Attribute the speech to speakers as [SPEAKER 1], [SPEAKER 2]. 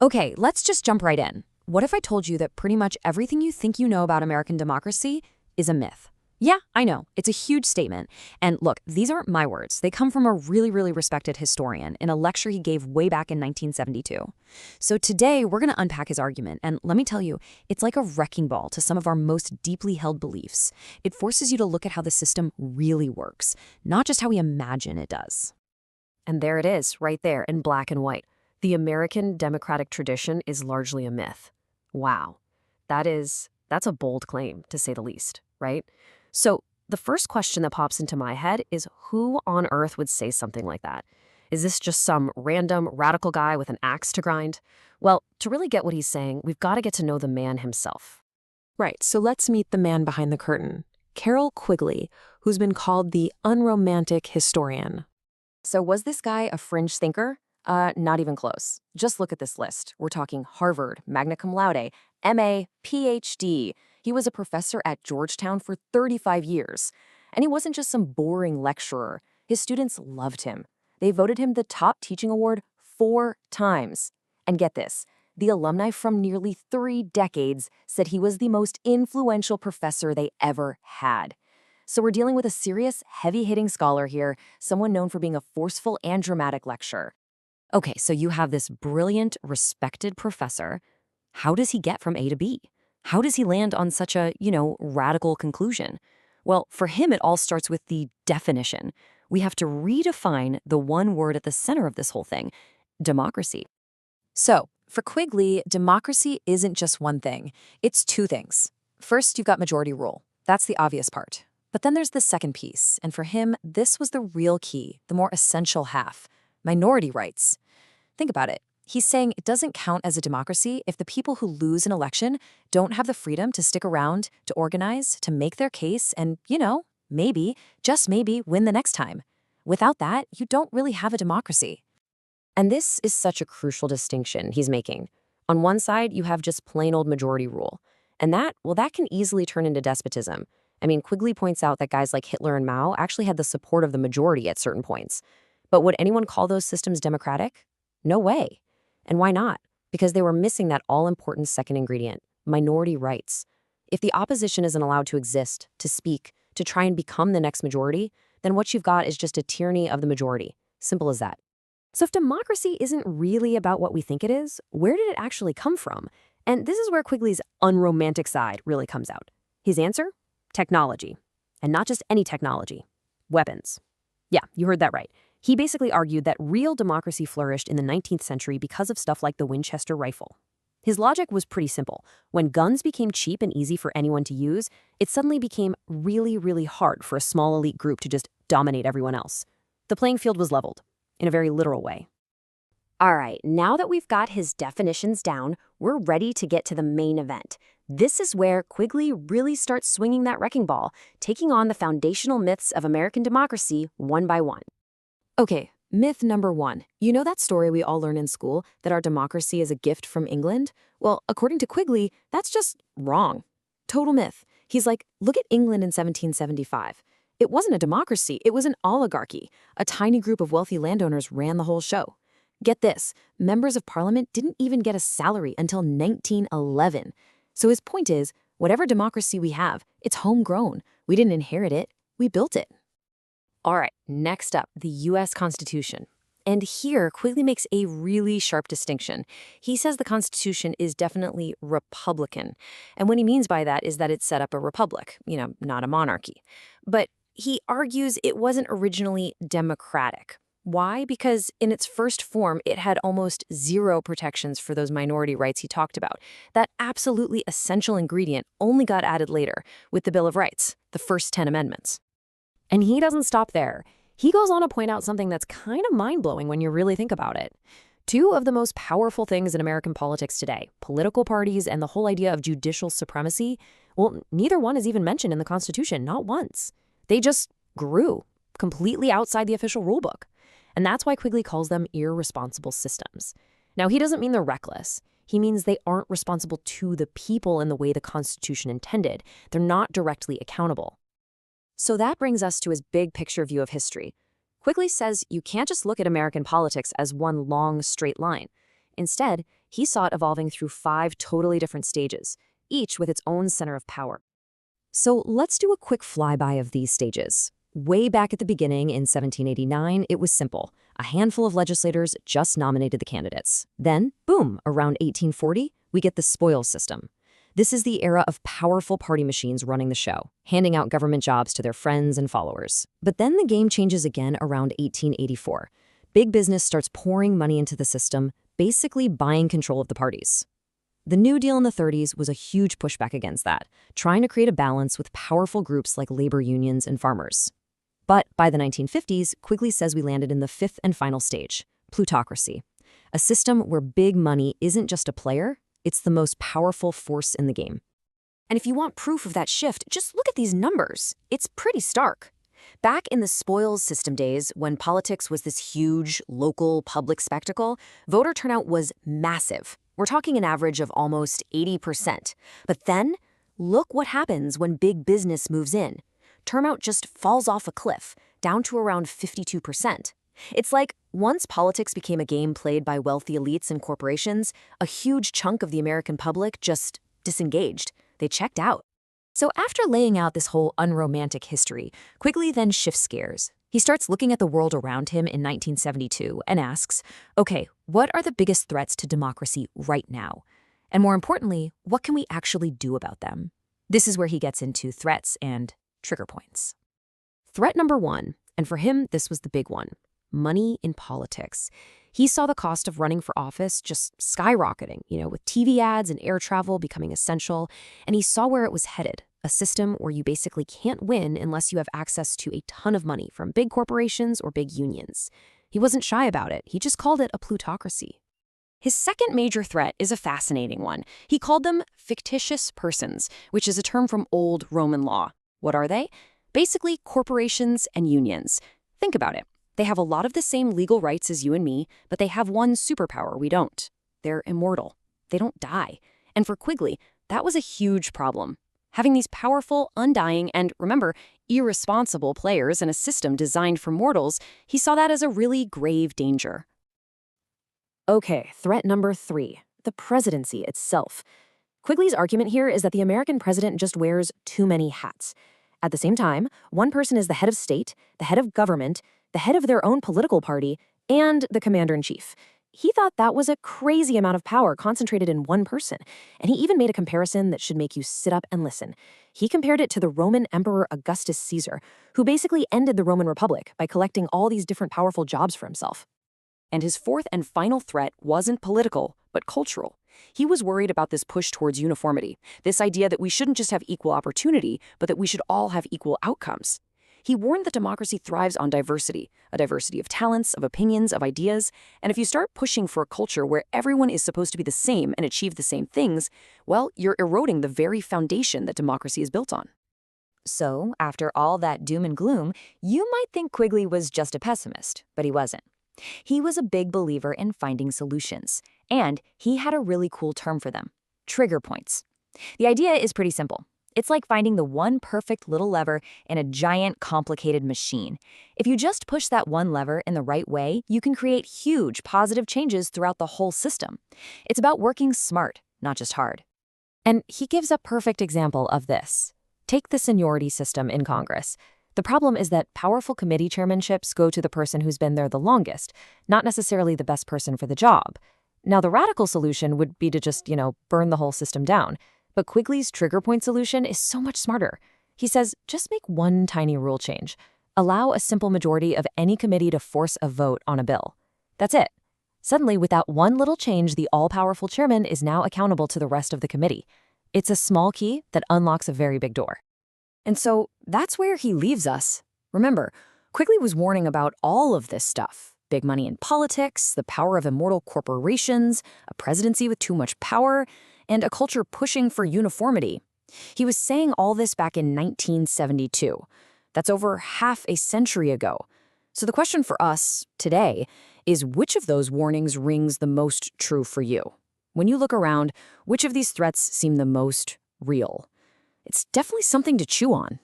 [SPEAKER 1] Okay, let's just jump right in. What if I told you that pretty much everything you think you know about American democracy is a myth? Yeah, I know. It's a huge statement. And look, these aren't my words. They come from a really respected historian in a lecture he gave way back in 1972. So today, we're going to unpack his argument. And let me tell you, it's like a wrecking ball to some of our most deeply held beliefs. It forces you to look at how the system really works, not just how we imagine it does.
[SPEAKER 2] And there it is, right there in black and white. The American democratic tradition is largely a myth. Wow. That's a bold claim, to say the least, right? So the first question that pops into my head is who on earth would say something like that? Is this just some random radical guy with an axe to grind? Well, to really get what he's saying, we've got to get to know the man himself.
[SPEAKER 3] Right, so let's meet the man behind the curtain, Carroll Quigley, who's been called the unromantic historian.
[SPEAKER 2] So was this guy a fringe thinker? Not even close. Just look at this list. We're talking Harvard, magna cum laude, MA, PhD. He was a professor at Georgetown for 35 years. And he wasn't just some boring lecturer. His students loved him. They voted him the top teaching award 4 times. And get this, the alumni from nearly 3 decades said he was the most influential professor they ever had. So we're dealing with a serious, heavy-hitting scholar here, someone known for being a forceful and dramatic lecturer.
[SPEAKER 1] Okay, so you have this brilliant, respected professor. How does he get from A to B? How does he land on such a, radical conclusion? Well, for him, it all starts with the definition. We have to redefine the one word at the center of this whole thing, democracy.
[SPEAKER 3] So, for Quigley, democracy isn't just one thing. It's 2 things. First, you've got majority rule. That's the obvious part. But then there's the second piece, and for him, this was the real key, the more essential half, minority rights. Think about it. He's saying it doesn't count as a democracy if the people who lose an election don't have the freedom to stick around, to organize, to make their case, and, maybe, just maybe, win the next time. Without that, you don't really have a democracy.
[SPEAKER 2] And this is such a crucial distinction he's making. On one side, you have just plain old majority rule. And that can easily turn into despotism. I mean, Quigley points out that guys like Hitler and Mao actually had the support of the majority at certain points. But would anyone call those systems democratic? No way. And why not? Because they were missing that all-important second ingredient, minority rights. If the opposition isn't allowed to exist, to speak, to try and become the next majority, then what you've got is just a tyranny of the majority. Simple as that. So if democracy isn't really about what we think it is, where did it actually come from? And this is where Quigley's unromantic side really comes out. His answer? Technology. And not just any technology. Weapons. Yeah, you heard that right. He basically argued that real democracy flourished in the 19th century because of stuff like the Winchester rifle. His logic was pretty simple. When guns became cheap and easy for anyone to use, it suddenly became really hard for a small elite group to just dominate everyone else. The playing field was leveled, in a very literal way. All right, now that we've got his definitions down, we're ready to get to the main event. This is where Quigley really starts swinging that wrecking ball, taking on the foundational myths of American democracy one by one. Okay, myth number 1. You know that story we all learn in school, that our democracy is a gift from England? Well, according to Quigley, that's just wrong. Total myth. He's like, look at England in 1775. It wasn't a democracy, it was an oligarchy. A tiny group of wealthy landowners ran the whole show. Get this, members of parliament didn't even get a salary until 1911. So his point is, whatever democracy we have, it's homegrown. We didn't inherit it, we built it. All right, next up, the U.S. Constitution. And here, Quigley makes a really sharp distinction. He says the Constitution is definitely Republican. And what he means by that is that it set up a republic, not a monarchy. But he argues it wasn't originally democratic. Why? Because in its first form, it had almost 0 protections for those minority rights he talked about. That absolutely essential ingredient only got added later with the Bill of Rights, the first 10 amendments. And he doesn't stop there. He goes on to point out something that's kind of mind-blowing when you really think about it. 2 of the most powerful things in American politics today, political parties and the whole idea of judicial supremacy, well, neither one is even mentioned in the Constitution, not once. They just grew, completely outside the official rulebook. And that's why Quigley calls them irresponsible systems. Now, he doesn't mean they're reckless. He means they aren't responsible to the people in the way the Constitution intended. They're not directly accountable. So that brings us to his big picture view of history. Quigley says you can't just look at American politics as one long, straight line. Instead, He saw it evolving through 5 totally different stages, each with its own center of power. So let's do a quick flyby of these stages. Way back at the beginning in 1789, it was simple. A handful of legislators just nominated the candidates. Then, boom, around 1840, we get the spoils system. This is the era of powerful party machines running the show, handing out government jobs to their friends and followers. But then the game changes again around 1884. Big business starts pouring money into the system, basically buying control of the parties. The New Deal in the 30s was a huge pushback against that, trying to create a balance with powerful groups like labor unions and farmers. But by the 1950s, Quigley says we landed in the 5th and final stage, plutocracy, a system where big money isn't just a player, it's the most powerful force in the game. And if you want proof of that shift, just look at these numbers. It's pretty stark. Back in the spoils system days, when politics was this huge, local, public spectacle, voter turnout was massive. We're talking an average of almost 80%. But then, look what happens when big business moves in. Turnout just falls off a cliff, down to around 52%. It's like, once politics became a game played by wealthy elites and corporations, a huge chunk of the American public just disengaged. They checked out. So after laying out this whole unromantic history, Quigley then shifts gears. He starts looking at the world around him in 1972 and asks, okay, what are the biggest threats to democracy right now? And more importantly, what can we actually do about them? This is where he gets into threats and trigger points. Threat number 1, and for him, this was the big one, money in politics. He saw the cost of running for office just skyrocketing, with TV ads and air travel becoming essential, and he saw where it was headed, a system where you basically can't win unless you have access to a ton of money from big corporations or big unions. He wasn't shy about it. He just called it a plutocracy. His second major threat is a fascinating one. He called them fictitious persons, which is a term from old Roman law. What are they? Basically, corporations and unions. Think about it. They have a lot of the same legal rights as you and me, but they have one superpower we don't. They're immortal. They don't die. And for Quigley, that was a huge problem. Having these powerful, undying, and remember, irresponsible players in a system designed for mortals, he saw that as a really grave danger. Okay, threat number 3, the presidency itself. Quigley's argument here is that the American president just wears too many hats. At the same time, one person is the head of state, the head of government, the head of their own political party, and the commander-in-chief. He thought that was a crazy amount of power concentrated in one person, and he even made a comparison that should make you sit up and listen. He compared it to the Roman Emperor Augustus Caesar, who basically ended the Roman Republic by collecting all these different powerful jobs for himself. And his fourth and final threat wasn't political, but cultural. He was worried about this push towards uniformity, this idea that we shouldn't just have equal opportunity, but that we should all have equal outcomes. He warned that democracy thrives on diversity, a diversity of talents, of opinions, of ideas, and if you start pushing for a culture where everyone is supposed to be the same and achieve the same things, well, you're eroding the very foundation that democracy is built on.
[SPEAKER 1] So, after all that doom and gloom, you might think Quigley was just a pessimist, but he wasn't. He was a big believer in finding solutions, and he had a really cool term for them, trigger points. The idea is pretty simple. It's like finding the one perfect little lever in a giant, complicated machine. If you just push that one lever in the right way, you can create huge, positive changes throughout the whole system. It's about working smart, not just hard. And he gives a perfect example of this. Take the seniority system in Congress. The problem is that powerful committee chairmanships go to the person who's been there the longest, not necessarily the best person for the job. Now, the radical solution would be to just, burn the whole system down. But Quigley's trigger point solution is so much smarter. He says, just make one tiny rule change. Allow a simple majority of any committee to force a vote on a bill. That's it. Suddenly, with that one little change, the all-powerful chairman is now accountable to the rest of the committee. It's a small key that unlocks a very big door. And so that's where he leaves us. Remember, Quigley was warning about all of this stuff. Big money in politics, the power of immortal corporations, a presidency with too much power, and a culture pushing for uniformity. He was saying all this back in 1972. That's over half a century ago. So the question for us today is, which of those warnings rings the most true for you? When you look around, which of these threats seem the most real? It's definitely something to chew on.